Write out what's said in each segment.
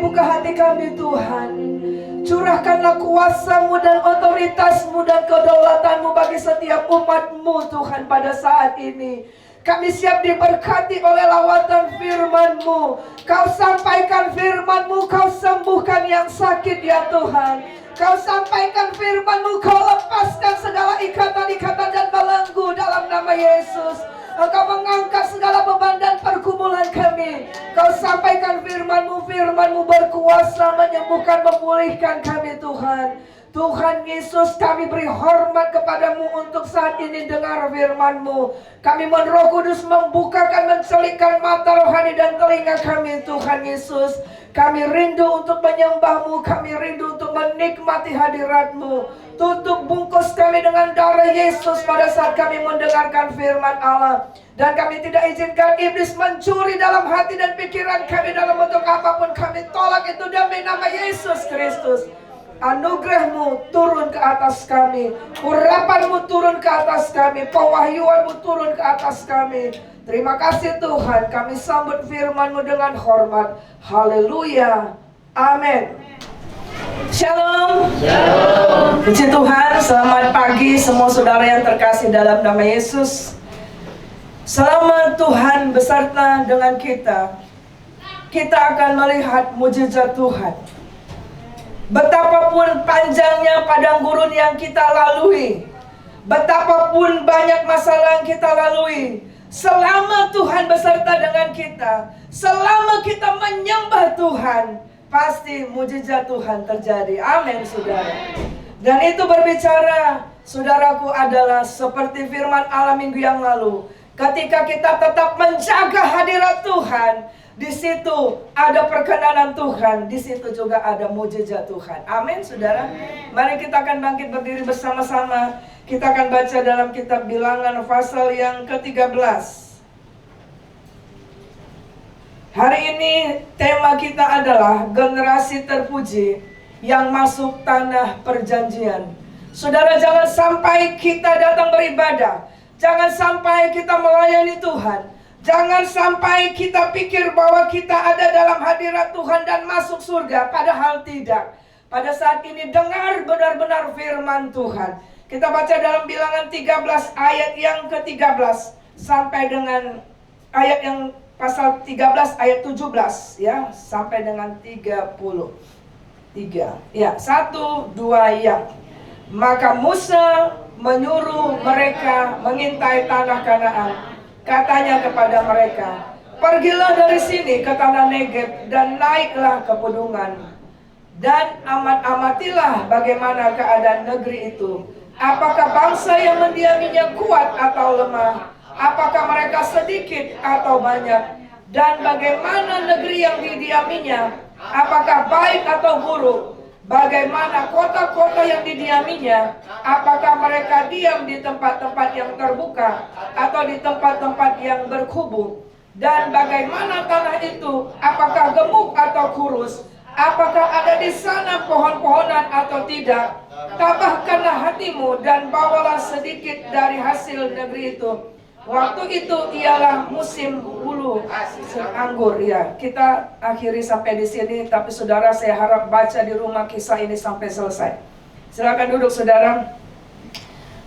kami, buka hati kami Tuhan. Curahkanlah kuasa-Mu dan otoritas-Mu dan kedaulatan-Mu bagi setiap umat-Mu Tuhan pada saat ini. Kami siap diberkati oleh lawatan firman-Mu. Kau sampaikan firman-Mu, Kau sembuhkan yang sakit ya Tuhan. Kau sampaikan firman-Mu, Kau lepaskan segala ikatan-ikatan dan belenggu dalam nama Yesus. Engkau mengangkat segala beban dan pergumulan kami. Kau sampaikan firman-Mu, firman-Mu berkuasa menyembuhkan, memulihkan kami Tuhan. Tuhan Yesus, kami beri hormat kepadamu untuk saat ini dengar firman-Mu. Kami mohon Roh Kudus membukakan, mencelikkan mata rohani dan telinga kami Tuhan Yesus. Kami rindu untuk menyembah-Mu, kami rindu untuk menikmati hadirat-Mu. Tutup bungkus kami dengan darah Yesus pada saat kami mendengarkan firman Allah. Dan kami tidak izinkan iblis mencuri dalam hati dan pikiran kami dalam bentuk apapun. Kami tolak itu demi nama Yesus Kristus. Anugerah-Mu turun ke atas kami, urapan-Mu turun ke atas kami, pewahyuan-Mu turun ke atas kami. Terima kasih Tuhan, kami sambut firman-Mu dengan hormat. Haleluya, amin. Shalom. Shalom. Puji Tuhan, selamat pagi semua saudara yang terkasih dalam nama Yesus. Selama Tuhan beserta dengan kita, kita akan melihat mujizat Tuhan. Betapapun panjangnya padang gurun yang kita lalui, betapapun banyak masalah yang kita lalui, selama Tuhan beserta dengan kita, selama kita menyembah Tuhan, pasti mujizat Tuhan terjadi. Amin saudara. Dan itu berbicara, saudaraku, adalah seperti firman Allah minggu yang lalu. Ketika kita tetap menjaga hadirat Tuhan, di situ ada perkenanan Tuhan, di situ juga ada mujizat Tuhan. Amin, saudara. Mari kita akan bangkit berdiri bersama-sama. Kita akan baca dalam kitab Bilangan pasal yang ke-13. Hari ini tema kita adalah generasi terpuji yang masuk tanah perjanjian. Saudara, jangan sampai kita datang beribadah, jangan sampai kita melayani Tuhan, jangan sampai kita pikir bahwa kita ada dalam hadirat Tuhan dan masuk surga, padahal tidak. Pada saat ini dengar benar-benar firman Tuhan. Kita baca dalam Bilangan 13 ayat yang ke-13 sampai dengan ayat yang pasal 13 ayat 17 ya, sampai dengan 33. Ya, 1, 2 ya. Maka Musa menyuruh mereka mengintai tanah Kanaan. Katanya kepada mereka, pergilah dari sini ke tanah Negeb dan naiklah ke pedungan. Dan amatilah bagaimana keadaan negeri itu. Apakah bangsa yang mendiaminya kuat atau lemah? Apakah mereka sedikit atau banyak? Dan bagaimana negeri yang didiaminya? Apakah baik atau buruk? Bagaimana kota-kota yang didiaminya? Apakah mereka diam di tempat-tempat yang terbuka atau di tempat-tempat yang berkubu? Dan bagaimana tanah itu? Apakah gemuk atau kurus? Apakah ada di sana pohon-pohonan atau tidak? Tabahkanlah hatimu dan bawalah sedikit dari hasil negeri itu. Waktu itu ialah musim bulu anggur ya. Kita akhiri sampai di sini, tapi saudara, saya harap baca di rumah kisah ini sampai selesai. Silakan duduk saudara.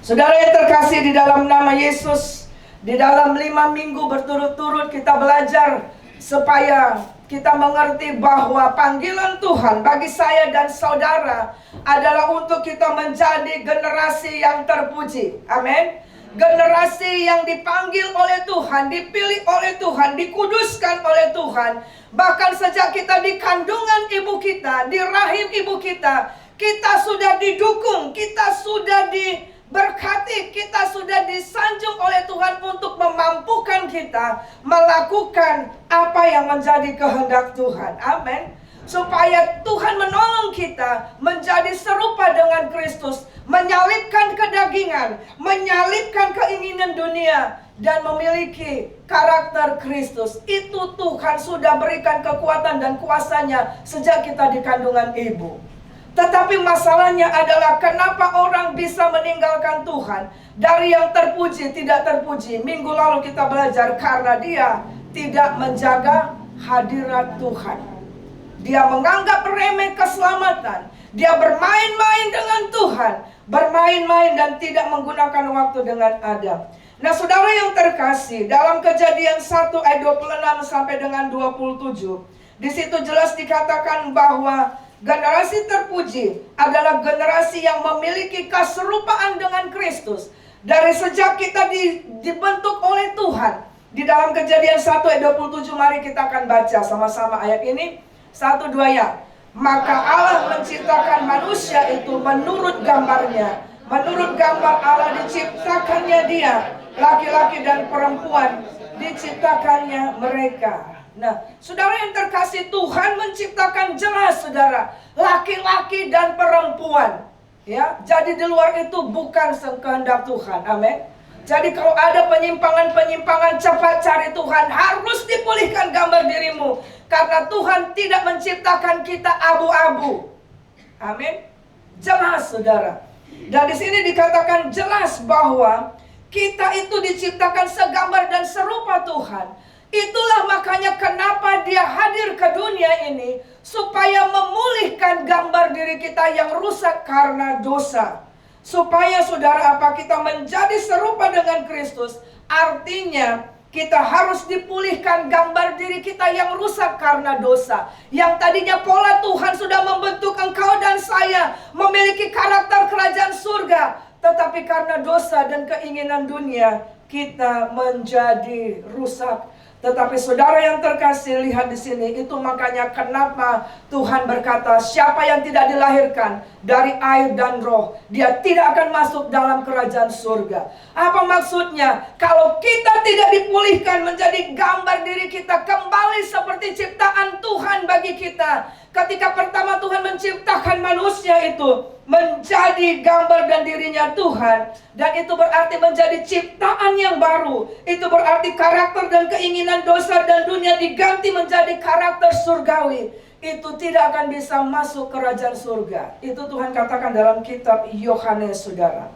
Saudara yang terkasih di dalam nama Yesus, di dalam 5 minggu berturut-turut kita belajar supaya kita mengerti bahwa panggilan Tuhan bagi saya dan saudara adalah untuk kita menjadi generasi yang terpuji. Amin. Generasi yang dipanggil oleh Tuhan, dipilih oleh Tuhan, dikuduskan oleh Tuhan. Bahkan sejak kita di kandungan ibu kita, di rahim ibu kita, kita sudah didukung, kita sudah diberkati, kita sudah disanjung oleh Tuhan untuk memampukan kita melakukan apa yang menjadi kehendak Tuhan. Amin. Supaya Tuhan menolong kita menjadi serupa dengan Kristus, menyalibkan kedagingan, menyalibkan keinginan dunia, dan memiliki karakter Kristus. Itu Tuhan sudah berikan kekuatan dan kuasanya sejak kita di kandungan ibu. Tetapi masalahnya adalah kenapa orang bisa meninggalkan Tuhan, dari yang terpuji tidak terpuji. Minggu lalu kita belajar karena dia tidak menjaga hadirat Tuhan. Dia menganggap remeh keselamatan. Dia bermain-main dengan Tuhan, bermain-main dan tidak menggunakan waktu dengan Adam. Nah, saudara yang terkasih, dalam Kejadian 1 ayat 26 sampai dengan 27, di situ jelas dikatakan bahwa generasi terpuji adalah generasi yang memiliki keserupaan dengan Kristus. Dari sejak kita dibentuk oleh Tuhan. Di dalam Kejadian 1 ayat 27, mari kita akan baca sama-sama ayat ini. 1, 2 ya. Maka Allah menciptakan manusia itu menurut gambarnya. Menurut gambar Allah diciptakannya dia. Laki-laki dan perempuan diciptakannya mereka. Nah, saudara yang terkasih, Tuhan menciptakan jelas, saudara, laki-laki dan perempuan. Ya, jadi di luar itu bukan kehendak Tuhan. Amin. Jadi kalau ada penyimpangan-penyimpangan, cepat cari Tuhan. Harus dipulihkan gambar dirimu. Karena Tuhan tidak menciptakan kita abu-abu. Amin. Jelas, saudara. Dan di sini dikatakan jelas bahwa kita itu diciptakan segambar dan serupa Tuhan. Itulah makanya kenapa dia hadir ke dunia ini, supaya memulihkan gambar diri kita yang rusak karena dosa. Supaya saudara kita menjadi serupa dengan Kristus. Artinya kita harus dipulihkan gambar diri kita yang rusak karena dosa. Yang tadinya pola Tuhan sudah membentuk engkau dan saya memiliki karakter kerajaan surga. Tetapi karena dosa dan keinginan dunia, kita menjadi rusak. Tetapi saudara yang terkasih, lihat di sini, itu makanya kenapa Tuhan berkata, siapa yang tidak dilahirkan dari air dan roh, dia tidak akan masuk dalam kerajaan surga. Apa maksudnya? Kalau kita tidak dipulihkan menjadi gambar diri kita kembali seperti ciptaan Tuhan bagi kita. Ketika pertama Tuhan menciptakan manusia itu menjadi gambar dan dirinya Tuhan, dan itu berarti menjadi ciptaan yang baru. Itu berarti karakter dan keinginan dosa dan dunia diganti menjadi karakter surgawi. Itu tidak akan bisa masuk kerajaan surga. Itu Tuhan katakan dalam kitab Yohanes, saudara.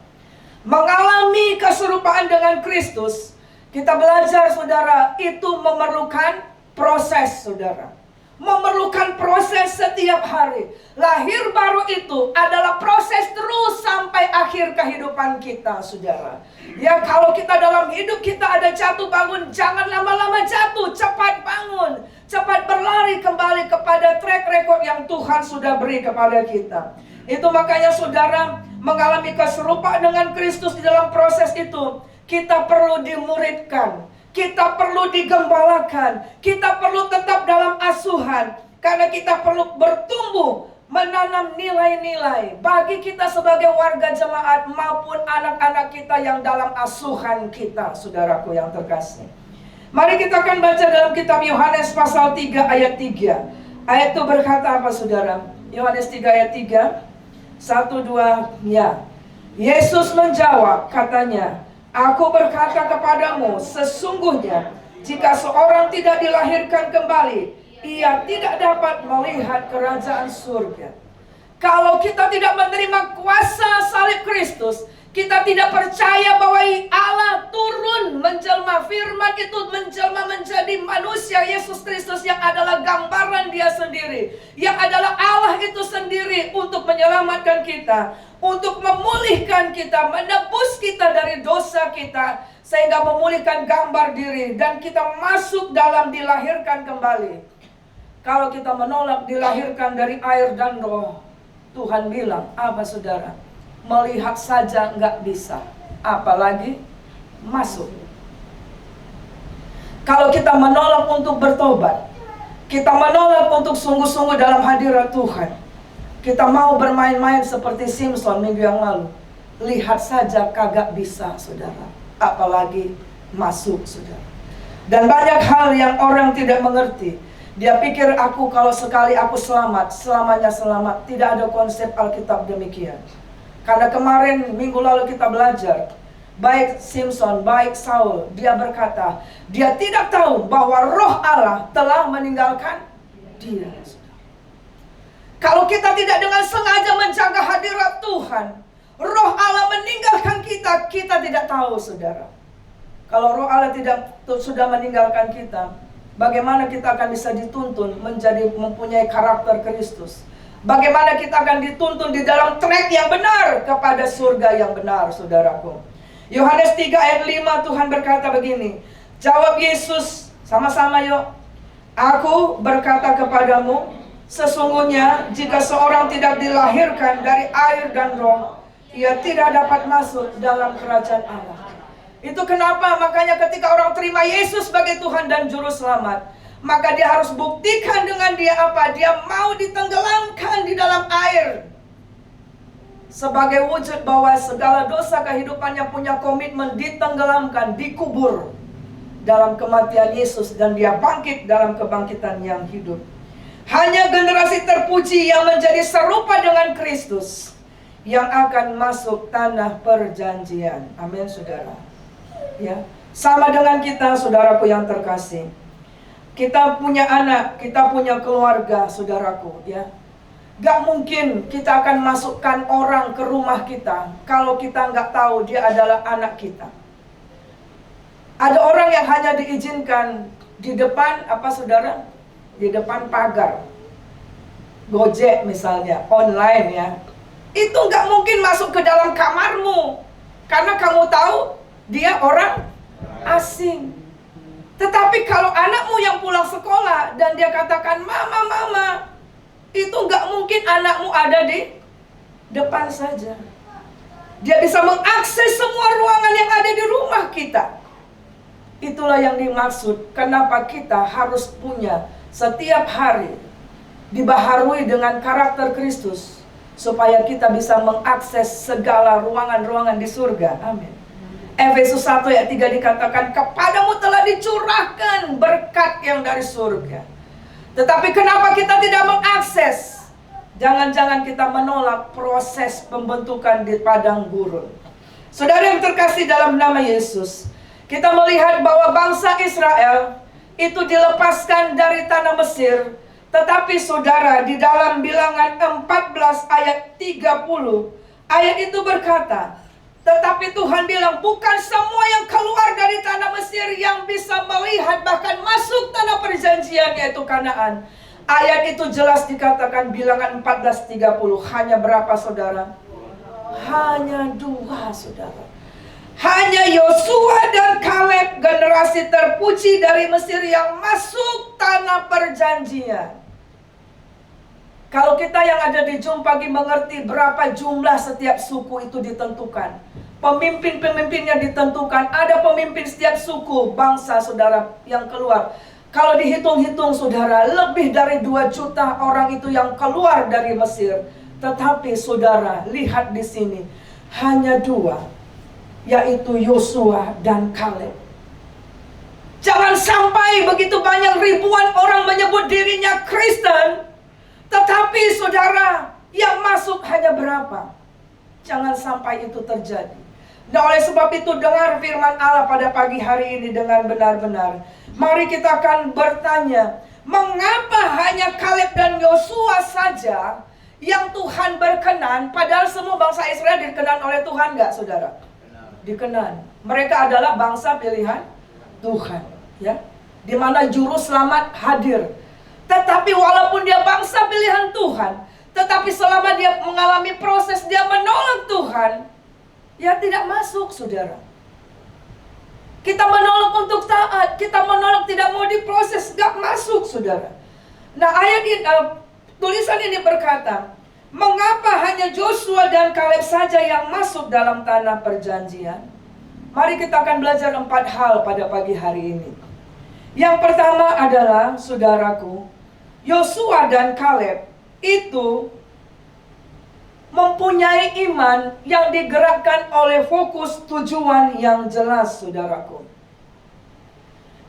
Mengalami keserupaan dengan Kristus, kita belajar, saudara, itu memerlukan proses, saudara. Memerlukan proses setiap hari. Lahir baru itu adalah proses terus sampai akhir kehidupan kita, saudara. Ya, kalau kita dalam hidup kita ada jatuh bangun, jangan lama-lama jatuh, cepat bangun, cepat berlari kembali kepada track record yang Tuhan sudah beri kepada kita. Itu makanya saudara mengalami keserupaan dengan Kristus. Di dalam proses itu kita perlu dimuridkan, kita perlu digembalakan, kita perlu tetap dalam asuhan. Karena kita perlu bertumbuh, menanam nilai-nilai bagi kita sebagai warga jemaat maupun anak-anak kita yang dalam asuhan kita, saudaraku yang terkasih. Mari kita akan baca dalam kitab Yohanes pasal 3 ayat 3. Ayat itu berkata apa, saudara? Yohanes 3 ayat 3. 1, 2, ya. Yesus menjawab, katanya, Aku berkata kepadamu, sesungguhnya jika seorang tidak dilahirkan kembali, ia tidak dapat melihat kerajaan surga. Kalau kita tidak menerima kuasa salib Kristus, kita tidak percaya bahwa Allah turun menjelma, firman itu menjelma menjadi manusia, Yesus Kristus yang adalah gambaran dia sendiri, yang adalah Allah itu sendiri untuk menyelamatkan kita, untuk memulihkan kita, menebus kita dari dosa kita, sehingga memulihkan gambar diri dan kita masuk dalam dilahirkan kembali. Kalau kita menolak dilahirkan dari air dan roh, Tuhan bilang, apa saudara? Melihat saja nggak bisa, apalagi masuk. Kalau kita menolak untuk bertobat, kita menolak untuk sungguh-sungguh dalam hadirat Tuhan, kita mau bermain-main seperti Simpson minggu yang lalu, lihat saja kagak bisa, saudara, apalagi masuk, saudara. Dan banyak hal yang orang tidak mengerti. Dia pikir kalau sekali aku selamat, selamanya selamat. Tidak ada konsep Alkitab demikian. Karena kemarin minggu lalu kita belajar, baik Simpson, baik Saul, dia berkata, dia tidak tahu bahwa roh Allah telah meninggalkan dia. Kalau kita tidak dengan sengaja menjaga hadirat Tuhan, roh Allah meninggalkan kita, kita tidak tahu, saudara. Kalau roh Allah sudah meninggalkan kita, bagaimana kita akan bisa dituntun mempunyai karakter Kristus. Bagaimana kita akan dituntun di dalam track yang benar kepada surga yang benar, saudaraku. Yohanes 3 ayat 5 Tuhan berkata begini. Jawab Yesus, sama-sama yuk. Aku berkata kepadamu, sesungguhnya jika seorang tidak dilahirkan dari air dan roh, ia tidak dapat masuk dalam kerajaan Allah. Itu kenapa makanya ketika orang terima Yesus sebagai Tuhan dan Juru Selamat, maka dia harus buktikan dengan dia apa? Dia mau ditenggelamkan di dalam air, sebagai wujud bahwa segala dosa kehidupannya punya komitmen ditenggelamkan, dikubur dalam kematian Yesus, dan dia bangkit dalam kebangkitan yang hidup. Hanya generasi terpuji yang menjadi serupa dengan Kristus yang akan masuk tanah perjanjian. Amin, saudara. Ya, sama dengan kita, saudaraku yang terkasih. Kita punya anak, kita punya keluarga, saudaraku, ya. Gak mungkin kita akan masukkan orang ke rumah kita kalau kita nggak tahu dia adalah anak kita. Ada orang yang hanya diizinkan di depan, apa saudara? Di depan pagar. Gojek misalnya, online ya. Itu nggak mungkin masuk ke dalam kamarmu, karena kamu tahu dia orang asing. Tetapi kalau anakmu yang pulang sekolah dan dia katakan, mama, mama, itu nggak mungkin anakmu ada di depan saja. Dia bisa mengakses semua ruangan yang ada di rumah kita. Itulah yang dimaksud kenapa kita harus punya setiap hari dibaharui dengan karakter Kristus, supaya kita bisa mengakses segala ruangan-ruangan di surga. Amin. Efesus 1 ayat 3 dikatakan, kepadamu telah dicurahkan berkat yang dari surga. Tetapi kenapa kita tidak mengakses? Jangan-jangan kita menolak proses pembentukan di padang gurun. Saudara yang terkasih dalam nama Yesus, kita melihat bahwa bangsa Israel itu dilepaskan dari tanah Mesir. Tetapi saudara, di dalam Bilangan 14 ayat 30, ayat itu berkata, tetapi Tuhan bilang, bukan semua yang keluar dari tanah Mesir yang bisa melihat bahkan masuk tanah perjanjian, yaitu Kanaan. Ayat itu jelas dikatakan Bilangan 14:30. Hanya berapa saudara? Hanya 2 saudara. Hanya Yosua dan Kaleb, generasi terpuji dari Mesir, yang masuk tanah perjanjian. Kalau kita yang ada di Jum Pagi mengerti berapa jumlah setiap suku itu ditentukan. Pemimpin-pemimpinnya ditentukan. Ada pemimpin setiap suku, bangsa saudara yang keluar. Kalau dihitung-hitung saudara, lebih dari 2 juta orang itu yang keluar dari Mesir. Tetapi saudara, lihat di sini, hanya 2, yaitu Yosua dan Kaleb. Jangan sampai begitu banyak ribuan orang menyebut dirinya Kristen, tetapi saudara, yang masuk hanya berapa? Jangan sampai itu terjadi. Nah, oleh sebab itu dengar firman Allah pada pagi hari ini dengan benar-benar. Mari kita akan bertanya, mengapa hanya Kaleb dan Yosua saja yang Tuhan berkenan, padahal semua bangsa Israel dikenan oleh Tuhan nggak, saudara? Dikenan. Mereka adalah bangsa pilihan Tuhan, ya, di mana juru selamat hadir. Tetapi walaupun dia bangsa pilihan Tuhan, tetapi selama dia mengalami proses dia menolak Tuhan, ya tidak masuk, saudara. Kita menolak untuk taat, kita menolak tidak mau diproses, gak masuk, saudara. Nah, ayat ini, tulisan ini berkata, mengapa hanya Joshua dan Kaleb saja yang masuk dalam tanah perjanjian? Mari kita akan belajar 4 hal pada pagi hari ini. Yang pertama adalah, saudaraku, Yosua dan Kaleb itu mempunyai iman yang digerakkan oleh fokus tujuan yang jelas, saudaraku.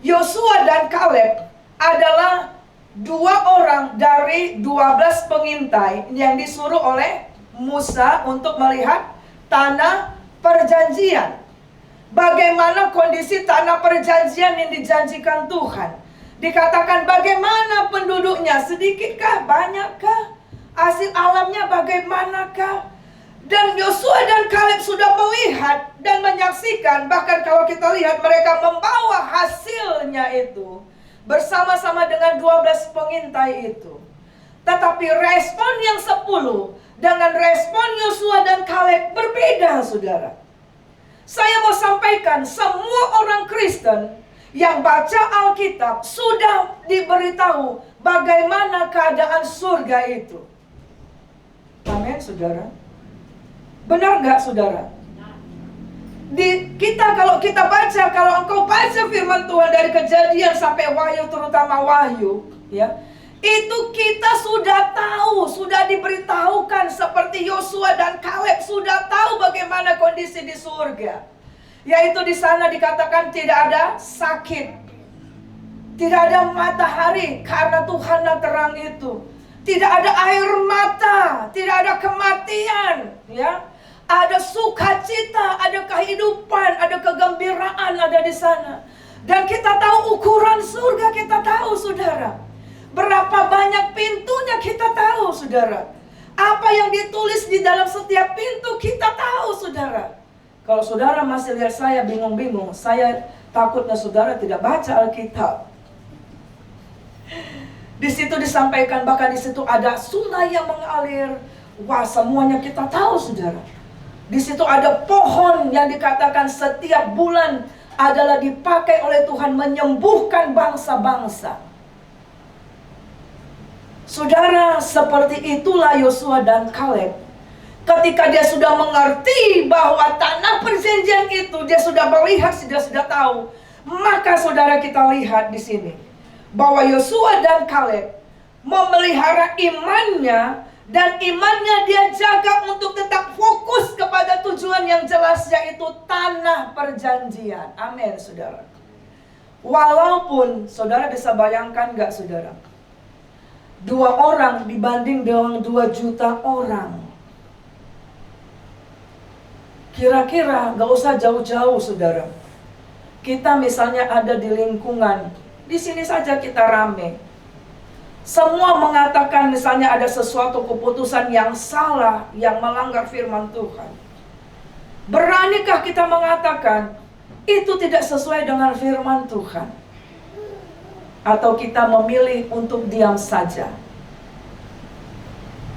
Yosua dan Kaleb adalah 2 orang dari 12 pengintai yang disuruh oleh Musa untuk melihat tanah perjanjian. Bagaimana kondisi tanah perjanjian yang dijanjikan Tuhan? Dikatakan bagaimana penduduknya, sedikitkah, banyakkah? Hasil alamnya bagaimanakah? Dan Yosua dan Kaleb sudah melihat dan menyaksikan. Bahkan kalau kita lihat mereka membawa hasilnya itu. bersama-sama dengan 12 pengintai itu. Tetapi respon yang 10 dengan respon Yosua dan Kaleb berbeda, saudara. Saya mau sampaikan, semua orang Kristen yang baca Alkitab sudah diberitahu bagaimana keadaan surga itu. Amin, saudara. Benar nggak, saudara? Kalau kita baca, kalau engkau baca firman Tuhan dari Kejadian sampai Wahyu, terutama Wahyu, ya, itu kita sudah tahu, sudah diberitahukan seperti Yosua dan Kaleb sudah tahu bagaimana kondisi di surga. Yaitu di sana dikatakan tidak ada sakit, tidak ada matahari karena Tuhanlah terang itu, tidak ada air mata, tidak ada kematian, ya. Ada sukacita, ada kehidupan, ada kegembiraan ada di sana. Dan kita tahu ukuran surga, kita tahu, saudara. Berapa banyak pintunya kita tahu, saudara. Apa yang ditulis di dalam setiap pintu kita tahu, saudara. Kalau saudara masih lihat saya bingung-bingung, saya takutnya saudara tidak baca Alkitab. Di situ disampaikan, bahkan di situ ada sungai yang mengalir. Wah, semuanya kita tahu, saudara. Di situ ada pohon yang dikatakan setiap bulan adalah dipakai oleh Tuhan menyembuhkan bangsa-bangsa. Saudara, seperti itulah Yosua dan Kaleb. Ketika dia sudah mengerti bahwa tanah perjanjian itu, dia sudah melihat, dia sudah tahu. Maka saudara, kita lihat di sini bahwa Yosua dan Kaleb memelihara imannya. Dan imannya dia jaga untuk tetap fokus kepada tujuan yang jelas, yaitu tanah perjanjian. Amin, saudara. Walaupun, saudara bisa bayangkan gak, saudara? 2 orang dibanding dengan 2 juta orang. Kira-kira gak usah jauh-jauh, saudara. Kita misalnya ada di lingkungan, di sini saja kita rame. Semua mengatakan misalnya ada sesuatu keputusan yang salah, yang melanggar firman Tuhan. Beranikah kita mengatakan itu tidak sesuai dengan firman Tuhan? Atau kita memilih untuk diam saja?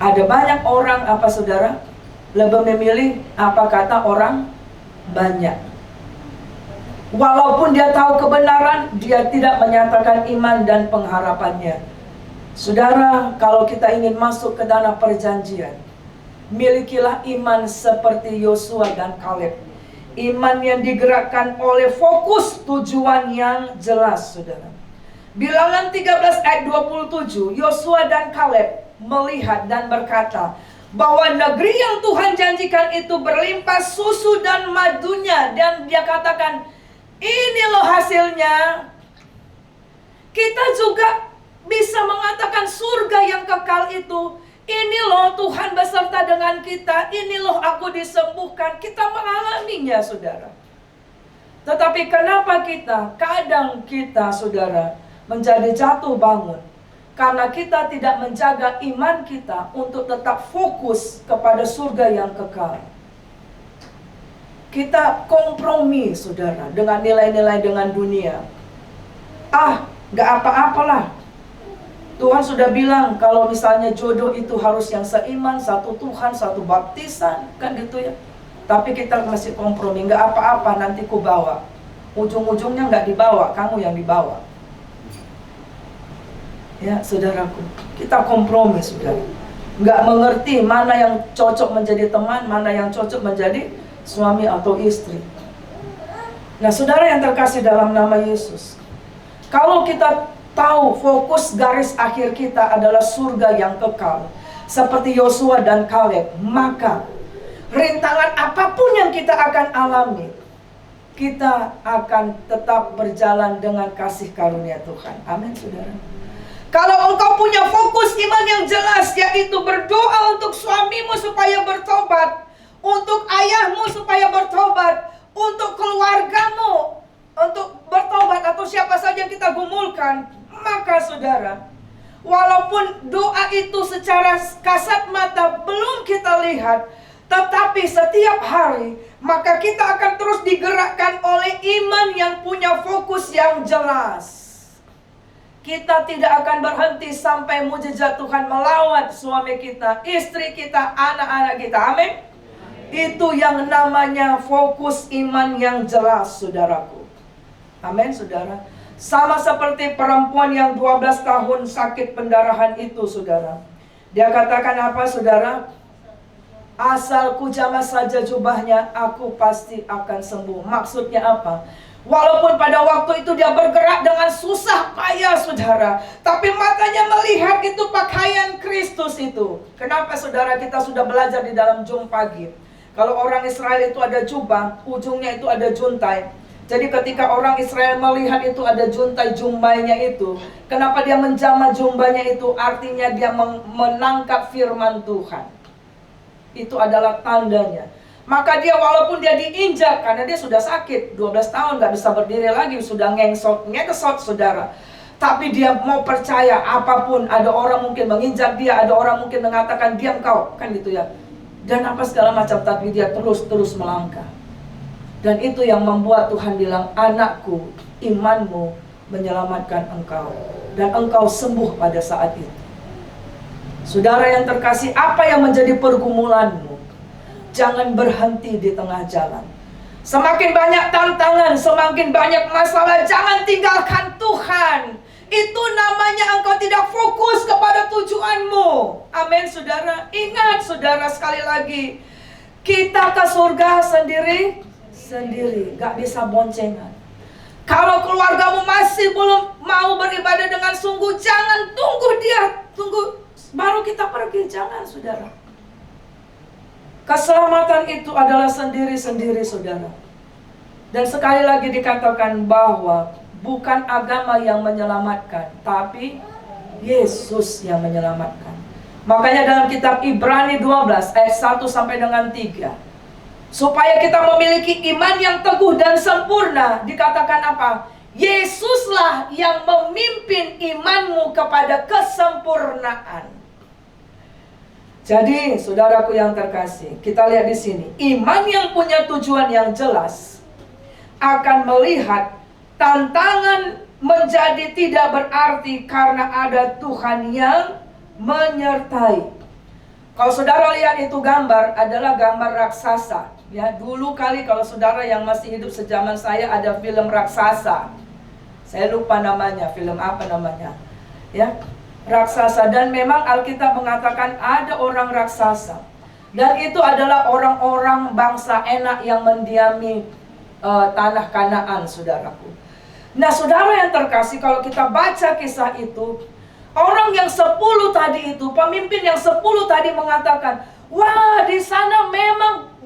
Ada banyak orang, apa saudara? Lebih memilih apa kata orang banyak. Walaupun dia tahu kebenaran, dia tidak menyatakan iman dan pengharapannya. Saudara, kalau kita ingin masuk ke tanah perjanjian, milikilah iman seperti Yosua dan Kaleb. Iman yang digerakkan oleh fokus tujuan yang jelas, saudara. Bilangan 13 ayat 27, Yosua dan Kaleb melihat dan berkata bahwa negeri yang Tuhan janjikan itu berlimpah susu dan madunya. Dan dia katakan, ini loh hasilnya. Kita juga bisa mengatakan surga yang kekal itu, ini loh Tuhan beserta dengan kita, ini loh aku disembuhkan. Kita mengalaminya, saudara. Tetapi kenapa kadang kita, saudara, menjadi jatuh bangun? Karena kita tidak menjaga iman kita untuk tetap fokus kepada surga yang kekal. Kita kompromi, saudara, dengan nilai-nilai dengan dunia. Gak apa-apalah. Tuhan sudah bilang kalau misalnya jodoh itu harus yang seiman, satu Tuhan, satu baptisan, kan gitu ya. Tapi kita masih kompromi, gak apa-apa, nanti ku bawa. Ujung-ujungnya gak dibawa, kamu yang dibawa. Ya, saudaraku, kita kompromi, saudara. Gak mengerti mana yang cocok menjadi teman, mana yang cocok menjadi suami atau istri. Nah, saudara yang terkasih dalam nama Yesus, kalau kita tahu fokus garis akhir kita adalah surga yang kekal, seperti Yosua dan Kaleb, maka rintangan apapun yang kita akan alami, kita akan tetap berjalan dengan kasih karunia Tuhan. Amin, saudara. Kalau engkau punya fokus iman yang jelas, yaitu berdoa untuk suamimu supaya bertobat, untuk ayahmu supaya bertobat, untuk keluargamu untuk bertobat, atau siapa saja yang kita gumulkan, maka saudara, walaupun doa itu secara kasat mata belum kita lihat, tetapi setiap hari, maka kita akan terus digerakkan oleh iman yang punya fokus yang jelas. Kita tidak akan berhenti sampai mujizat Tuhan melawat suami kita, istri kita, anak-anak kita. Amin. Itu yang namanya fokus iman yang jelas, saudaraku. Amin, saudara. Sama seperti perempuan yang 12 tahun sakit pendarahan itu, saudara. Dia katakan apa, saudara? Asal ku jamah saja jubahnya, aku pasti akan sembuh. Maksudnya apa? Walaupun pada waktu itu dia bergerak dengan susah payah, saudara, tapi matanya melihat itu pakaian Kristus itu. Kenapa, saudara? Kita sudah belajar di dalam jum pagi. Kalau orang Israel itu ada jubah, ujungnya itu ada juntai. Jadi ketika orang Israel melihat itu ada juntai jumbanya itu, kenapa dia menjamah jumbanya itu? Artinya dia menangkap firman Tuhan. Itu adalah tandanya. Maka dia walaupun dia diinjak, karena dia sudah sakit 12 tahun, gak bisa berdiri lagi, sudah ngesot, saudara. Tapi dia mau percaya apapun. Ada orang mungkin menginjak dia, ada orang mungkin mengatakan diam kau, kan gitu ya. Dan apa segala macam, tapi dia terus melangkah. Dan itu yang membuat Tuhan bilang, anakku, imanmu menyelamatkan engkau. Dan engkau sembuh pada saat itu. Saudara yang terkasih, apa yang menjadi pergumulanmu? Jangan berhenti di tengah jalan. Semakin banyak tantangan, semakin banyak masalah, jangan tinggalkan Tuhan. Itu namanya engkau tidak fokus kepada tujuanmu. Amin, saudara. Ingat, saudara, sekali lagi, kita ke surga sendiri, gak bisa boncengan. Kalau keluargamu masih belum mau beribadah dengan sungguh, jangan tunggu baru kita pergi. Jangan, saudara. Keselamatan itu adalah sendiri-sendiri, saudara. Dan sekali lagi dikatakan bahwa bukan agama yang menyelamatkan, tapi Yesus yang menyelamatkan. Makanya dalam kitab Ibrani 12 ayat 1 sampai dengan 3, supaya kita memiliki iman yang teguh dan sempurna, dikatakan apa? Yesuslah yang memimpin imanmu kepada kesempurnaan. Jadi, saudaraku yang terkasih, kita lihat di sini, iman yang punya tujuan yang jelas akan melihat tantangan menjadi tidak berarti karena ada Tuhan yang menyertai. Kalau saudara lihat itu gambar adalah gambar raksasa. Ya, dulu kali kalau saudara yang masih hidup sejaman saya ada film raksasa. Saya lupa namanya, film apa namanya? Ya. Raksasa, dan memang Alkitab mengatakan ada orang raksasa, dan itu adalah orang-orang bangsa enak yang mendiami tanah Kanaan, saudaraku. Nah, saudara yang terkasih, kalau kita baca kisah itu, orang yang 10 tadi itu, pemimpin yang 10 tadi mengatakan, wah, di sana memang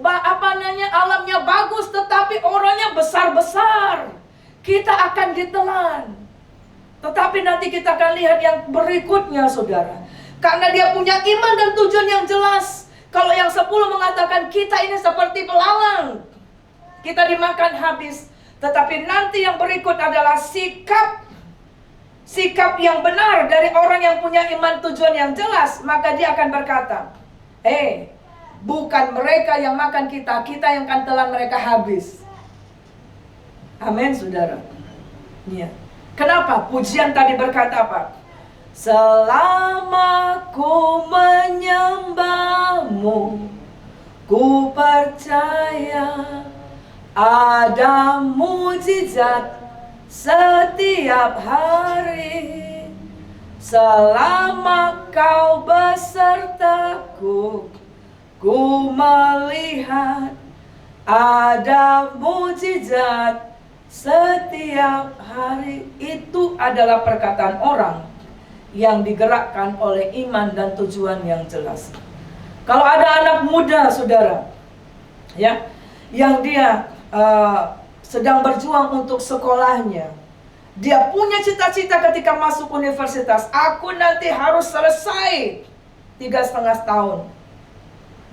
alamnya bagus, tetapi orangnya besar-besar, kita akan ditelan. Tetapi nanti kita akan lihat yang berikutnya, saudara. Karena dia punya iman dan tujuan yang jelas. Kalau yang 10 mengatakan kita ini seperti belalang, kita dimakan habis. Tetapi nanti yang berikut adalah sikap yang benar dari orang yang punya iman tujuan yang jelas. Maka dia akan berkata, bukan mereka yang makan kita, kita yang akan telan mereka habis. Amin, saudara. Iya. Kenapa? Pujian tadi berkata apa? Selama ku menyembahmu, ku percaya ada mujizat setiap hari. Selama kau besertaku, ku melihat ada mujizat setiap hari. Itu adalah perkataan orang yang digerakkan oleh iman dan tujuan yang jelas. Kalau ada anak muda, saudara, ya, yang dia sedang berjuang untuk sekolahnya, dia punya cita-cita ketika masuk universitas, aku nanti harus selesai 3,5 tahun.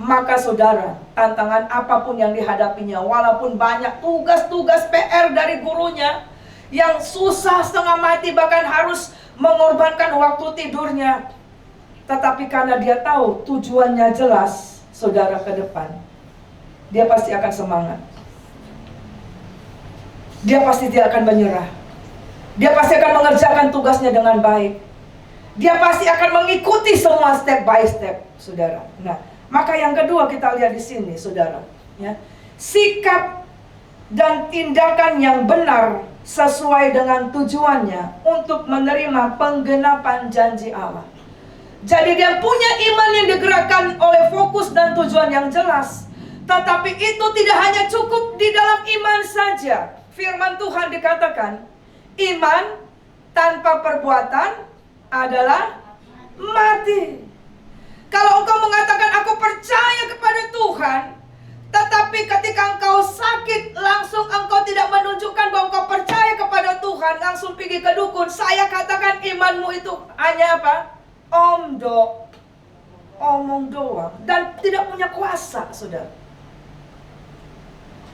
Maka saudara, tantangan apapun yang dihadapinya, walaupun banyak tugas-tugas PR dari gurunya yang susah setengah mati, bahkan harus mengorbankan waktu tidurnya, tetapi karena dia tahu tujuannya jelas, saudara, ke depan, dia pasti akan semangat. Dia pasti tidak akan menyerah. Dia pasti akan mengerjakan tugasnya dengan baik. Dia pasti akan mengikuti semua step by step, saudara. Nah, maka yang kedua kita lihat di sini, saudara, ya. Sikap dan tindakan yang benar sesuai dengan tujuannya untuk menerima penggenapan janji Allah. Jadi dia punya iman yang digerakkan oleh fokus dan tujuan yang jelas. Tetapi itu tidak hanya cukup di dalam iman saja. Firman Tuhan dikatakan, iman tanpa perbuatan adalah mati. Kalau engkau mengatakan aku percaya kepada Tuhan, tetapi ketika engkau sakit, langsung engkau tidak menunjukkan bahwa engkau percaya kepada Tuhan, langsung pergi ke dukun, saya katakan imanmu itu hanya apa? Omong doang, dan tidak punya kuasa, saudara.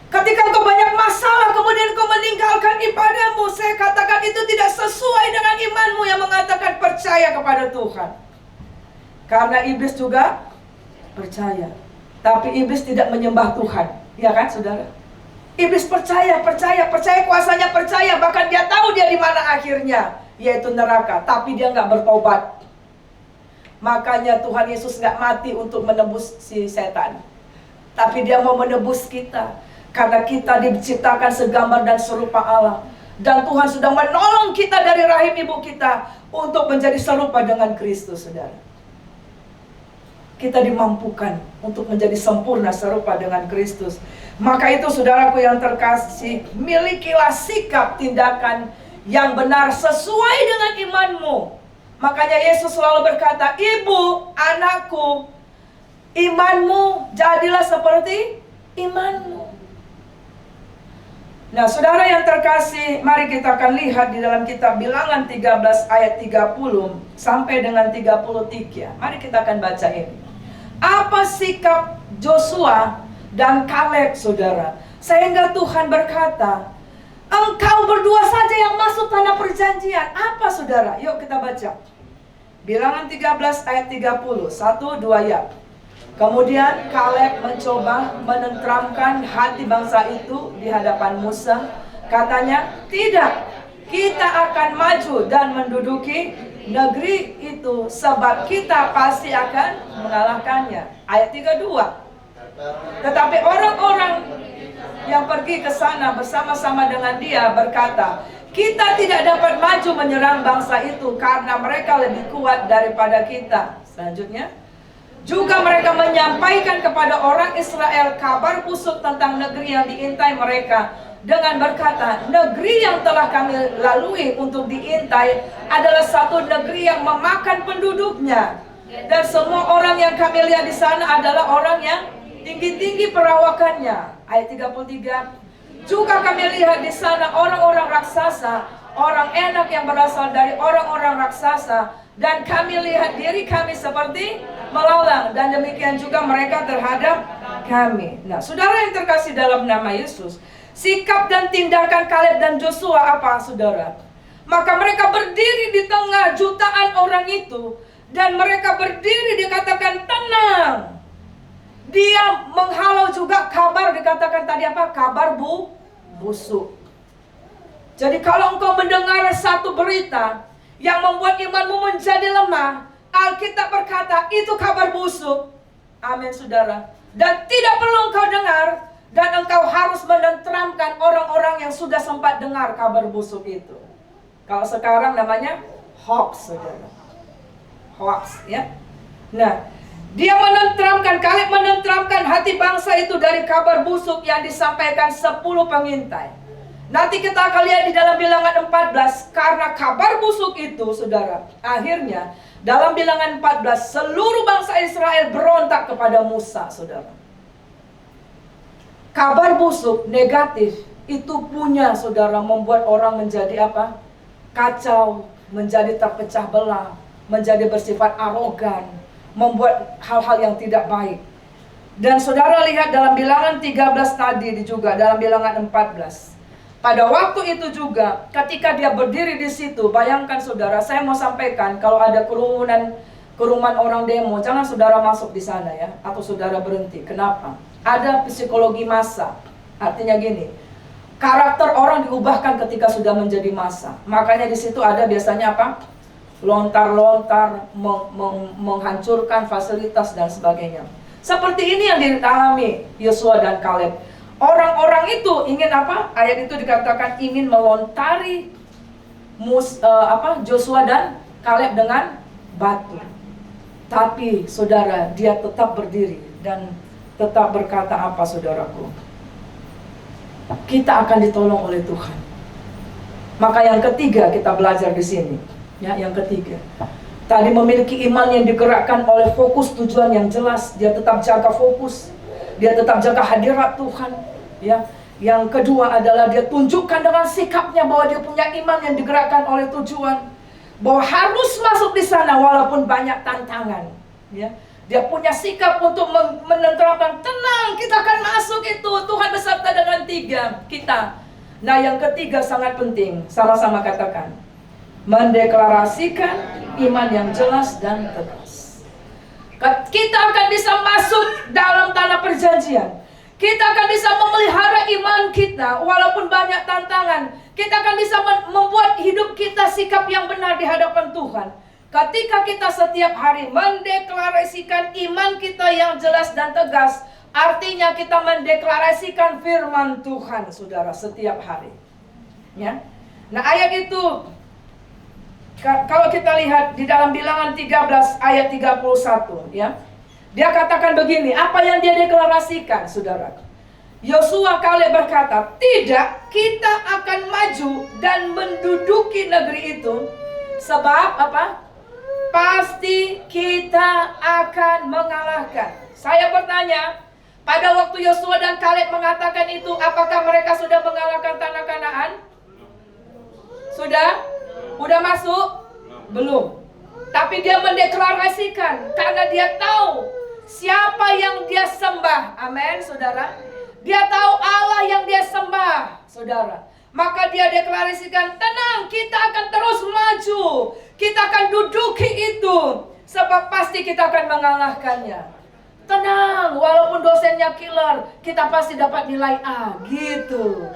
Ketika engkau banyak masalah, kemudian engkau meninggalkan ibadahmu, saya katakan itu tidak sesuai dengan imanmu yang mengatakan percaya kepada Tuhan. Karena iblis juga percaya, tapi iblis tidak menyembah Tuhan, ya kan, saudara? Iblis percaya kuasanya, percaya, bahkan dia tahu dia di mana akhirnya, yaitu neraka, tapi dia nggak bertobat. Makanya Tuhan Yesus nggak mati untuk menebus si setan, tapi dia mau menebus kita. Karena kita diciptakan segambar dan serupa Allah. Dan Tuhan sudah menolong kita dari rahim ibu kita untuk menjadi serupa dengan Kristus, saudara. Kita dimampukan untuk menjadi sempurna serupa dengan Kristus. Maka itu, saudaraku yang terkasih, milikilah sikap tindakan yang benar sesuai dengan imanmu. Makanya Yesus selalu berkata, ibu, anakku, imanmu jadilah seperti imanmu. Nah, saudara yang terkasih, mari kita akan lihat di dalam kitab Bilangan 13 ayat 30 sampai dengan 33. Mari kita akan baca ini. Apa sikap Joshua dan Kaleb, saudara, sehingga Tuhan berkata, engkau berdua saja yang masuk tanah perjanjian. Apa, saudara? Yuk kita baca. Bilangan 13 ayat 30. 1, 2 ya. Kemudian Kaleb mencoba menenteramkan hati bangsa itu di hadapan Musa. Katanya, tidak, kita akan maju dan menduduki negeri itu, sebab kita pasti akan mengalahkannya. Ayat 32. Tetapi orang-orang yang pergi ke sana bersama-sama dengan dia berkata, kita tidak dapat maju menyerang bangsa itu karena mereka lebih kuat daripada kita. Selanjutnya, juga mereka menyampaikan kepada orang Israel kabar busuk tentang negeri yang diintai mereka dengan berkata, negeri yang telah kami lalui untuk diintai adalah satu negeri yang memakan penduduknya, dan semua orang yang kami lihat di sana adalah orang yang tinggi-tinggi perawakannya. Ayat 33. Juga kami lihat di sana orang-orang raksasa, orang enak yang berasal dari orang-orang raksasa, dan kami lihat diri kami seperti melalang, dan demikian juga mereka terhadap kami. Nah, saudara yang terkasih dalam nama Yesus, sikap dan tindakan Kaleb dan Joshua apa, saudara? Maka mereka berdiri di tengah jutaan orang itu, dan mereka berdiri dikatakan tenang. Dia menghalau juga kabar, dikatakan tadi apa? Kabar busuk. Jadi kalau engkau mendengar satu berita yang membuat imanmu menjadi lemah, Alkitab berkata itu kabar busuk. Amin, saudara. Dan tidak perlu engkau dengar, dan engkau harus menenteramkan orang-orang yang sudah sempat dengar kabar busuk itu. Kalau sekarang namanya hoax, saudara. Hoax, ya. Nah, dia menenteramkan, Kaleb menenteramkan hati bangsa itu dari kabar busuk yang disampaikan 10 pengintai. Nanti kita akan lihat di dalam Bilangan 14, karena kabar busuk itu, saudara, akhirnya dalam Bilangan 14 seluruh bangsa Israel berontak kepada Musa, saudara. Kabar busuk, negatif, itu punya, saudara, membuat orang menjadi apa? Kacau, menjadi terpecah belah, menjadi bersifat arogan, membuat hal-hal yang tidak baik. Dan saudara lihat dalam Bilangan 13 tadi juga, dalam Bilangan 14. Pada waktu itu juga, ketika dia berdiri di situ, bayangkan saudara, saya mau sampaikan, kalau ada kerumunan orang demo, jangan saudara masuk di sana ya, atau saudara berhenti. Kenapa? Ada psikologi massa. Artinya gini, Karakter orang diubahkan ketika sudah menjadi masa. Makanya di situ ada biasanya apa? Lontar-lontar, menghancurkan fasilitas dan sebagainya. Seperti ini yang dialami Yosua dan Kaleb. Orang-orang itu ingin apa? Ayat itu dikatakan ingin melontari Joshua dan Kaleb dengan batu. Tapi saudara, dia tetap berdiri dan tetap berkata apa, saudaraku? Kita akan ditolong oleh Tuhan. Maka yang ketiga kita belajar di sini. Ya, yang ketiga. Tadi memiliki iman yang digerakkan oleh fokus tujuan yang jelas. Dia tetap jaga fokus. Dia tetap jaga hadirat Tuhan. Ya. Yang kedua adalah dia tunjukkan dengan sikapnya bahwa dia punya iman yang digerakkan oleh tujuan. Bahwa harus masuk di sana walaupun banyak tantangan. Ya. Dia punya sikap untuk menenteramkan, tenang, kita akan masuk itu. Tuhan beserta dengan kita. Nah, yang ketiga sangat penting. Sama-sama katakan. Mendeklarasikan iman yang jelas dan tegas. Kita akan bisa masuk dalam tanah perjanjian. Kita akan bisa memelihara iman kita walaupun banyak tantangan. Kita akan bisa membuat hidup kita sikap yang benar di hadapan Tuhan. Ketika kita setiap hari mendeklarasikan iman kita yang jelas dan tegas, artinya kita mendeklarasikan firman Tuhan, saudara, setiap hari. Ya. Nah, ayat itu kalau kita lihat di dalam Bilangan 13 ayat 31, ya. Dia katakan begini, apa yang dia deklarasikan, saudara? Yosua Kaleb berkata, tidak, kita akan maju dan menduduki negeri itu. Sebab apa? Pasti kita akan mengalahkan. Saya bertanya, pada waktu Yosua dan Kaleb mengatakan itu, apakah mereka sudah mengalahkan tanah Kanaan? Sudah? Udah masuk? Belum. Tapi dia mendeklarasikan karena dia tahu siapa yang dia sembah. Amin, saudara. Dia tahu Allah yang dia sembah, saudara. Maka dia deklarasikan, tenang, kita akan terus maju. Kita akan duduki itu. Sebab pasti kita akan mengalahkannya. Tenang, walaupun dosennya killer, kita pasti dapat nilai A. Gitu.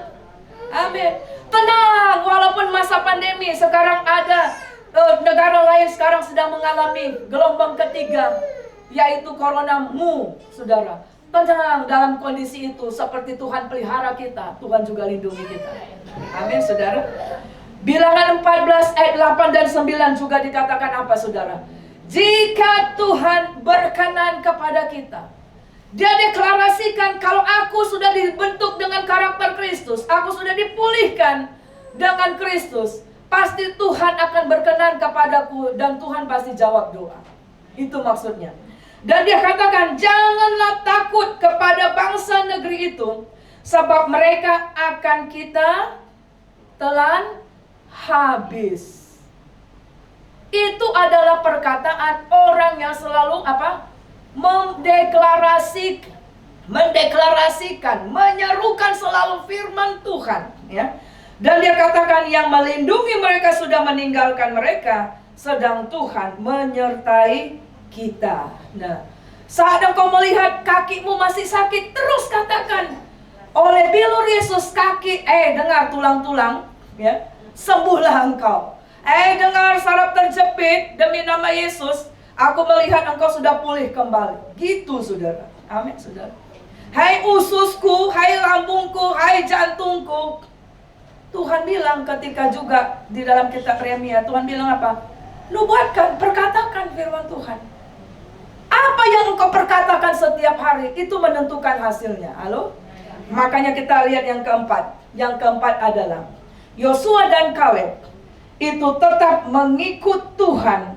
Amin. Tenang, walaupun masa pandemi sekarang ada negara lain sekarang sedang mengalami gelombang ketiga, yaitu coronamu, saudara. Tenang, dalam kondisi itu seperti Tuhan pelihara kita, Tuhan juga lindungi kita. Amin, saudara. Bilangan 14 ayat 8 dan 9 juga dikatakan apa, saudara? Jika Tuhan berkenan kepada kita. Dia deklarasikan, kalau aku sudah dibentuk dengan karakter Kristus, aku sudah dipulihkan dengan Kristus, pasti Tuhan akan berkenan kepadaku dan Tuhan pasti jawab doa. Itu maksudnya. Dan dia katakan, janganlah takut kepada bangsa negeri itu, sebab mereka akan kita telan habis. Itu adalah perkataan orang yang selalu apa? Mendeklarasikan, menyerukan selalu firman Tuhan, ya. Dan dia katakan yang melindungi mereka sudah meninggalkan mereka, sedang Tuhan menyertai kita. Nah, saat engkau melihat kakimu masih sakit, terus katakan, oleh bilur Yesus kaki, dengar tulang-tulang, ya, sembuhlah engkau. Dengar saraf terjepit, demi nama Yesus, aku melihat engkau sudah pulih kembali. Gitu, saudara. Amin, saudara. Hai ususku, hai lambungku, hai jantungku. Tuhan bilang ketika juga di dalam kitab Yeremia, Tuhan bilang apa? Nubuatkan, perkatakan firman Tuhan. Apa yang engkau perkatakan setiap hari, itu menentukan hasilnya. Halo? Makanya kita lihat yang keempat. Yang keempat adalah Yosua dan Kaleb itu tetap mengikut Tuhan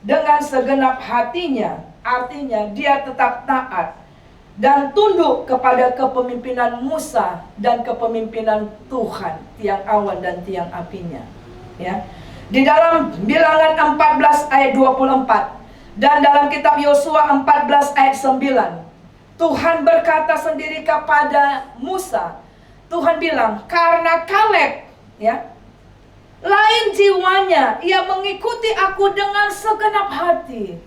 dengan segenap hatinya. Artinya dia tetap taat dan tunduk kepada kepemimpinan Musa dan kepemimpinan Tuhan, tiang awan dan tiang apinya. Ya. Di dalam Bilangan 14 ayat 24 dan dalam kitab Yosua 14 ayat 9, Tuhan berkata sendiri kepada Musa. Tuhan bilang, karena Kaleb, ya, lain jiwanya, ia mengikuti aku dengan segenap hati.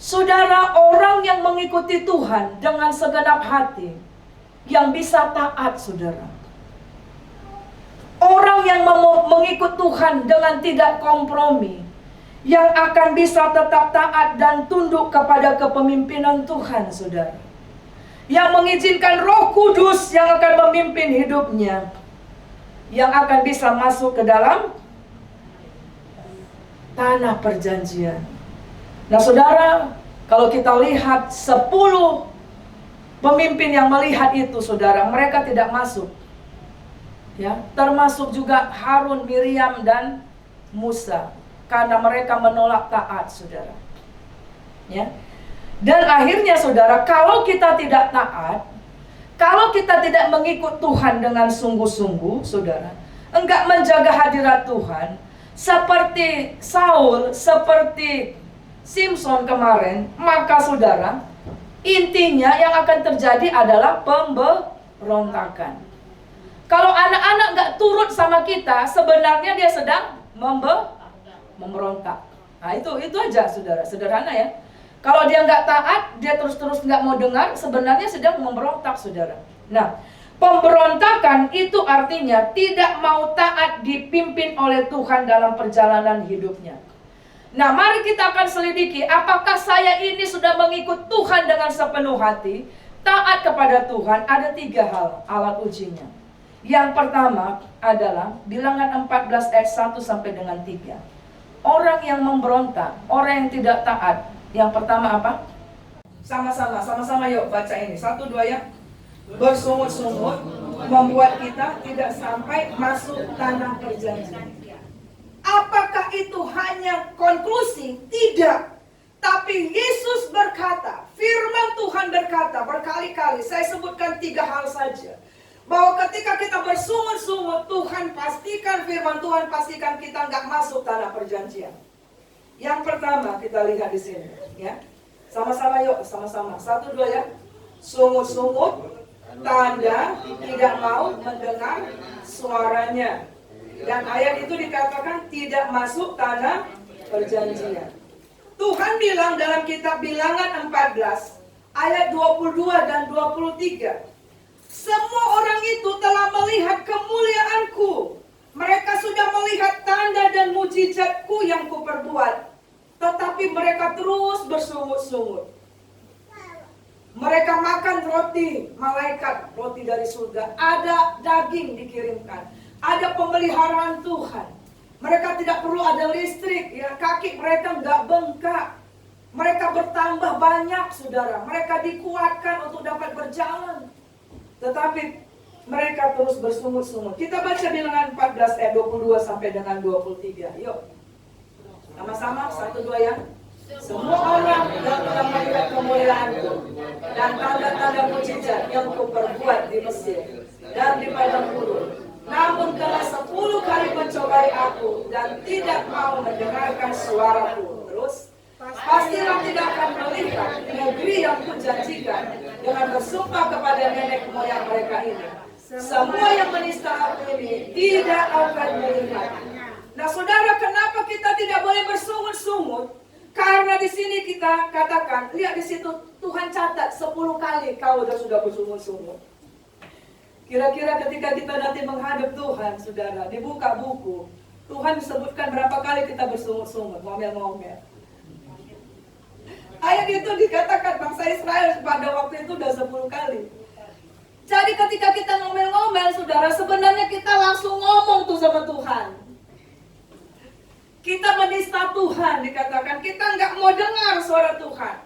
Saudara, orang yang mengikuti Tuhan dengan segenap hati, yang bisa taat, saudara, Orang yang mengikut Tuhan dengan tidak kompromi, yang akan bisa tetap taat dan tunduk kepada kepemimpinan Tuhan, saudara. Yang mengizinkan Roh Kudus yang akan memimpin hidupnya, yang akan bisa masuk ke dalam tanah perjanjian. Nah, saudara, kalau kita lihat 10 pemimpin yang melihat itu, saudara, mereka tidak masuk. Ya, termasuk juga Harun, Miriam, dan Musa, karena mereka menolak taat, saudara. Ya. Dan akhirnya, saudara, kalau kita tidak taat, kalau kita tidak mengikut Tuhan dengan sungguh-sungguh, saudara, enggak menjaga hadirat Tuhan, seperti Saul, seperti Simpson kemarin, maka saudara, intinya yang akan terjadi adalah pemberontakan. Kalau anak-anak enggak turut sama kita, sebenarnya dia sedang memberontak. Nah, itu aja, saudara, sederhana ya. Kalau dia nggak taat, dia terus-terus nggak mau dengar, sebenarnya sedang memberontak, saudara. Nah, pemberontakan itu artinya tidak mau taat dipimpin oleh Tuhan dalam perjalanan hidupnya. Nah, mari kita akan selidiki, apakah saya ini sudah mengikut Tuhan dengan sepenuh hati, taat kepada Tuhan. Ada 3 hal alat ujinya. Yang pertama adalah Bilangan 14 ayat 1 sampai dengan 3. Orang yang memberontak, orang yang tidak taat, yang pertama apa? Sama-sama yuk baca ini. 1, 2 ya. Bersungut-sungut membuat kita tidak sampai masuk tanah perjanjian. Apakah itu hanya konklusi? Tidak. Tapi Yesus berkata, firman Tuhan berkata berkali-kali, saya sebutkan 3 hal saja, bahwa ketika kita bersungut-sungut, Tuhan pastikan, firman Tuhan pastikan kita nggak masuk tanah perjanjian. Yang pertama kita lihat di sini, ya. Sama-sama yuk, sama-sama. 1, 2 ya. Sungut-sungut, tanda tidak mau mendengar suaranya. Dan ayat itu dikatakan tidak masuk tanah perjanjian. Tuhan bilang dalam kitab Bilangan 14 ayat 22 dan 23. Semua orang itu telah melihat kemuliaanku. Mereka sudah melihat tanda dan mujizatku yang kuperbuat. Tetapi mereka terus bersungut-sungut. Mereka makan roti malaikat, roti dari surga. Ada daging dikirimkan. Ada pemeliharaan Tuhan. Mereka tidak perlu ada listrik, ya. Kaki mereka nggak bengkak. Mereka bertambah banyak, saudara. Mereka dikuatkan untuk dapat berjalan. Tetapi mereka terus bersungut-sungut. Kita baca Bilangan 14 ayat 22 sampai dengan 23. Yuk. Sama-sama, 1, 2 ya. Semua orang yang telah melihat kemuliaanku dan tanda-tanda mujizat yang kuperbuat di Mesir dan di padang gurun, namun telah 10 kali mencobai aku dan tidak mau mendengarkan suaraku. Terus, pastilah tidak akan melihat negeri yang kujanjikan dengan bersumpah kepada nenek moyang mereka ini. Semua yang menista aku ini tidak akan melihat. Nah, saudara, kenapa kita tidak boleh bersungut-sungut? Karena di sini kita katakan, lihat di situ Tuhan catat 10 kali kau sudah bersungut-sungut. Kira-kira ketika kita nanti menghadap Tuhan, saudara, dibuka buku, Tuhan disebutkan berapa kali kita bersungut-sungut, ngomel-ngomel. Ayat itu dikatakan bangsa Israel pada waktu itu udah 10 kali. Jadi ketika kita ngomel-ngomel, saudara, sebenarnya kita langsung ngomong tuh sama Tuhan. Kita menista Tuhan, dikatakan kita nggak mau dengar suara Tuhan.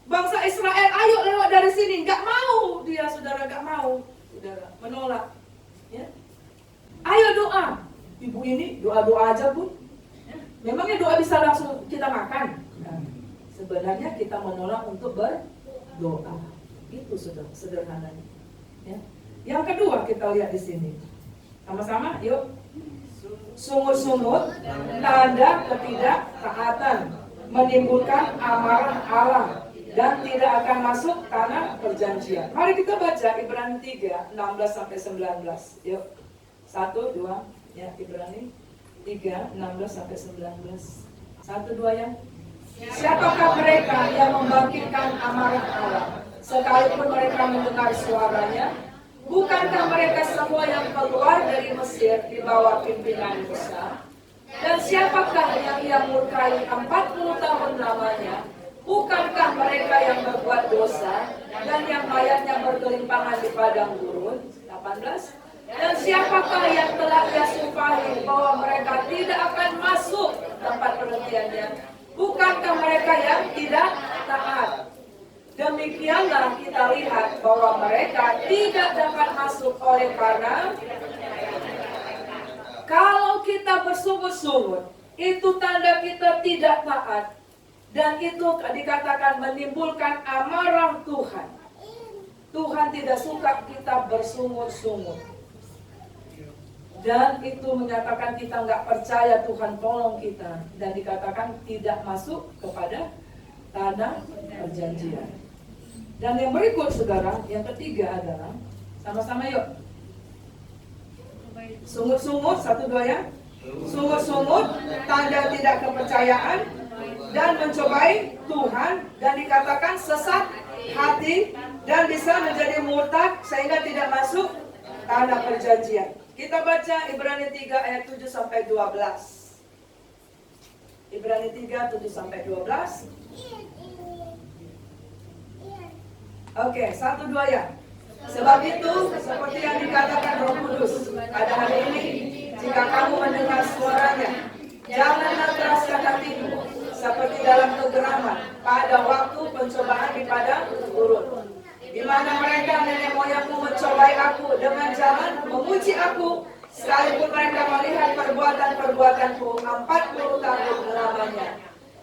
Bangsa Israel, ayo lewat dari sini, nggak mau dia, saudara, nggak mau, saudara, menolak. Ya. Ayo doa, ibu ini doa-doa aja pun. Memangnya doa bisa langsung kita makan? Nah, sebenarnya kita menolak untuk berdoa. Itu sudah sederhananya. Ya. Yang kedua kita lihat di sini, sama-sama, yuk. Sungut-sungut, tanda ketidaktaatan, menimbulkan amarah Allah dan tidak akan masuk tanah perjanjian. Mari kita baca Ibrani 3, 16 sampai 19. Yuk. 1, 2, ya, Ibrani 3, 16 sampai 19. 1, 2 ya. Siapakah mereka yang membangkitkan amarah Allah? Sekalipun mereka mendengar suaranya, Bukankah mereka semua yang keluar dari Mesir di bawah pimpinan Musa? Dan siapakah yang ia murkai 40 tahun lamanya? Bukankah mereka yang berbuat dosa dan yang mayatnya bergelimpangan di padang gurun? 18. Dan siapakah yang telah ia sumpahi bahwa mereka tidak akan masuk tempat perhentiannya? Bukankah mereka yang tidak taat? Demikianlah kita lihat bahwa mereka tidak dapat masuk oleh karena kalau kita bersungut-sungut, itu tanda kita tidak taat. Dan itu dikatakan menimbulkan amarah Tuhan. Tuhan tidak suka kita bersungut-sungut. Dan itu menyatakan kita nggak percaya Tuhan tolong kita. Dan dikatakan tidak masuk kepada tanah perjanjian. Dan yang berikut saudara, yang ketiga adalah, sama-sama yuk. Sungut-sungut, 1, 2 ya. Sungut-sungut, tanda tidak kepercayaan dan mencobai Tuhan, dan dikatakan sesat hati dan bisa menjadi murtad sehingga tidak masuk tanah perjanjian. Kita baca Ibrani 3 ayat 7 sampai 12. Ibrani 3 7 sampai 12. Oke, 1, 2 ya. Sebab itu, seperti yang dikatakan Roh Kudus pada hari ini, jika kamu mendengar suaranya, janganlah keraskan hatimu seperti dalam kegeraman pada waktu pencobaan di padang gurun, di mana mereka nenek moyangmu mencobai aku dengan jalan memuji aku, sekalipun mereka melihat perbuatan-perbuatanku 40 tahun lamanya.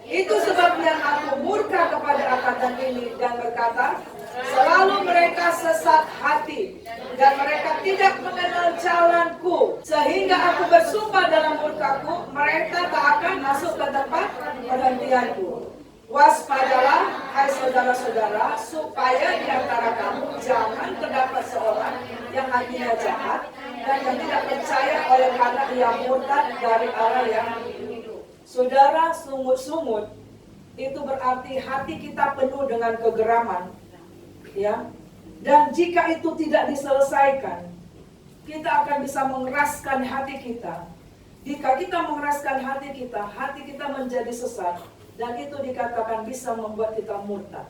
Itu sebabnya aku murka kepada angkatan ini dan berkata, selalu mereka sesat hati dan mereka tidak mengenal jalanku, sehingga aku bersumpah dalam murkaku, mereka tak akan masuk ke tempat perhentianku. Waspadalah, hai saudara-saudara, supaya di antara kamu jangan terdapat seorang yang hatinya jahat dan yang tidak percaya oleh karena ia murtad dari Allah yang hidup. Saudara, sungut-sungut itu berarti hati kita penuh dengan kegeraman, ya. Dan jika itu tidak diselesaikan, kita akan bisa mengeraskan hati kita. Jika kita mengeraskan hati kita menjadi sesat, dan itu dikatakan bisa membuat kita murtad,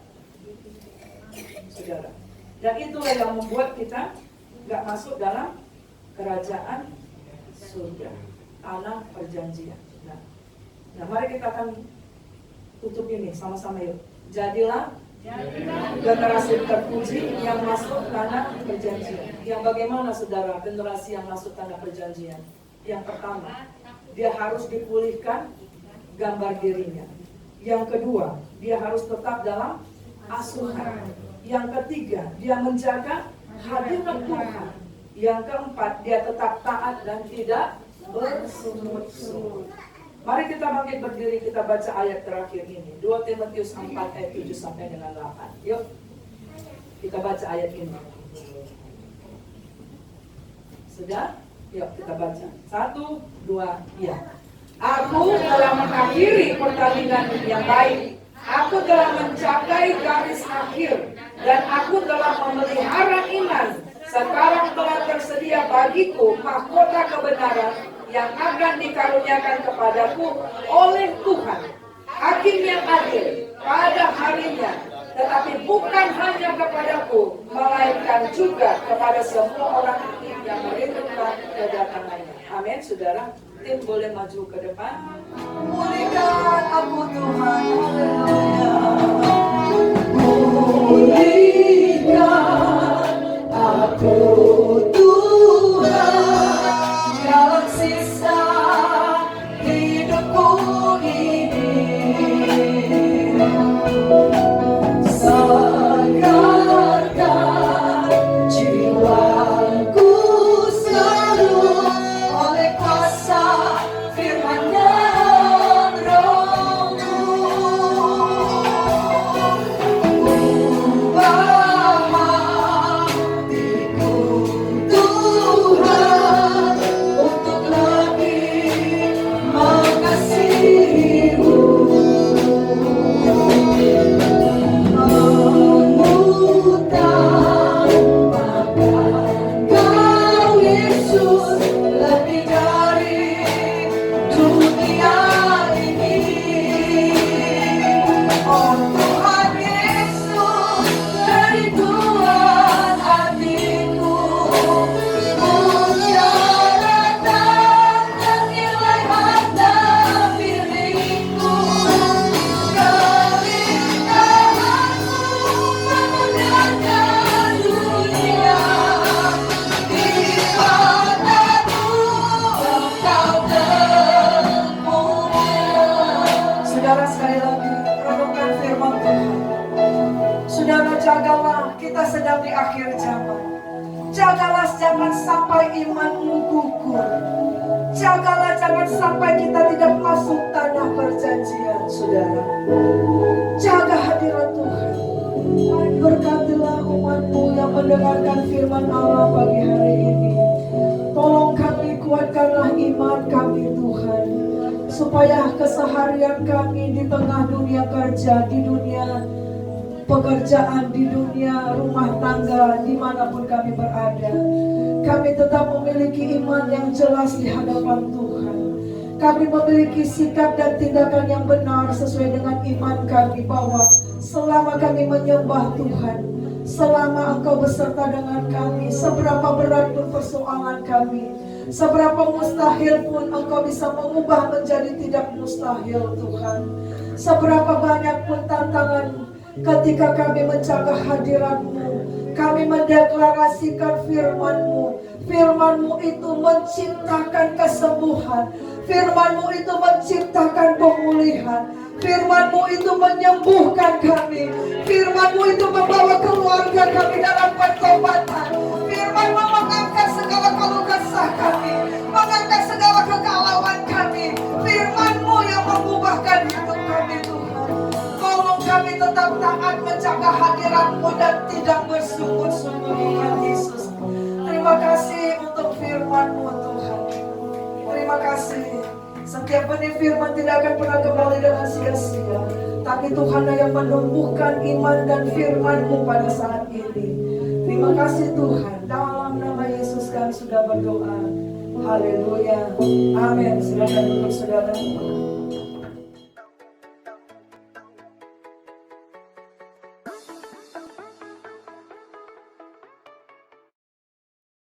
saudara. Dan itulah yang membuat kita nggak masuk dalam kerajaan surga, tanah perjanjian. Nah, mari kita akan tutup ini sama-sama yuk. Jadilah generasi terpuji yang masuk tanah perjanjian. Yang bagaimana saudara generasi yang masuk tanah perjanjian? Yang pertama, dia harus dipulihkan gambar dirinya. Yang kedua, dia harus tetap dalam asuhan. Yang ketiga, dia menjaga hadirat Tuhan. Yang keempat, dia tetap taat dan tidak bersungut-sungut. Mari kita bangkit berdiri, kita baca ayat terakhir ini. 2 Timotius 4 ayat 7 sampai dengan 8. Yuk, kita baca ayat ini. Sudah? Yuk kita baca. 1, 2, ya. Aku telah mengakhiri pertandingan yang baik. Aku telah mencapai garis akhir. Dan aku telah memelihara iman. Sekarang telah tersedia bagiku mahkota kebenaran yang akan dikaruniakan kepadaku oleh Tuhan, Hakim yang adil pada harinya, tetapi bukan hanya kepadaku, melainkan juga kepada semua orang yang merindukan kedatangannya. Amin, saudara. Tim boleh maju ke depan. Pulihkan aku Tuhan, haleluya. Pulihkan aku Tuhan, dalam sisa hidupku ini. Segarkan jiwaku selalu oleh kuasa firman dan Roh-Mu. Ubah sedang di akhir zaman. Jagalah jangan sampai imanmu gugur. Jagalah jangan sampai kita tidak masuk tanah perjanjian, saudara. Jaga hadirat Tuhan. Berkatilah umatmu yang mendengarkan firman Allah pagi hari ini. Tolong kami, kuatkanlah iman kami Tuhan, supaya keseharian kami di tengah dunia kerja, di dunia pekerjaan, di dunia rumah tangga, dimanapun kami berada, kami tetap memiliki iman yang jelas di hadapan Tuhan. Kami memiliki sikap dan tindakan yang benar sesuai dengan iman kami, bahwa selama kami menyembah Tuhan, selama Engkau beserta dengan kami, seberapa berat pun persoalan kami, seberapa mustahil pun Engkau bisa mengubah menjadi tidak mustahil Tuhan. Seberapa banyak pun tantangan ketika kami menjaga hadirat-Mu, kami mendeklarasikan firman-Mu. Firman-Mu itu menciptakan kesembuhan, firman-Mu itu menciptakan pemulihan, firman-Mu itu menyembuhkan kami, firman-Mu itu membawa keluarga kami dalam pertobatan, firman-Mu mengangkat segala keluh kesah kami, mengangkat segala kegalauan kami, firman-Mu yang mengubahkan hidup kami Tuhan. Tolong kami tetap taat menjaga hadirat-Mu dan tidak bersungguh-sungguh, Tuhan Yesus. Terima kasih untuk firman-Mu Tuhan. Terima kasih. Setiap benih firman tidak akan pernah kembali dengan sia-sia, tapi Tuhan yang menumbuhkan iman dan firman-Mu pada saat ini. Terima kasih Tuhan. Dalam nama Yesus kami sudah berdoa. Haleluya. Amin. Silakan duduk saudara.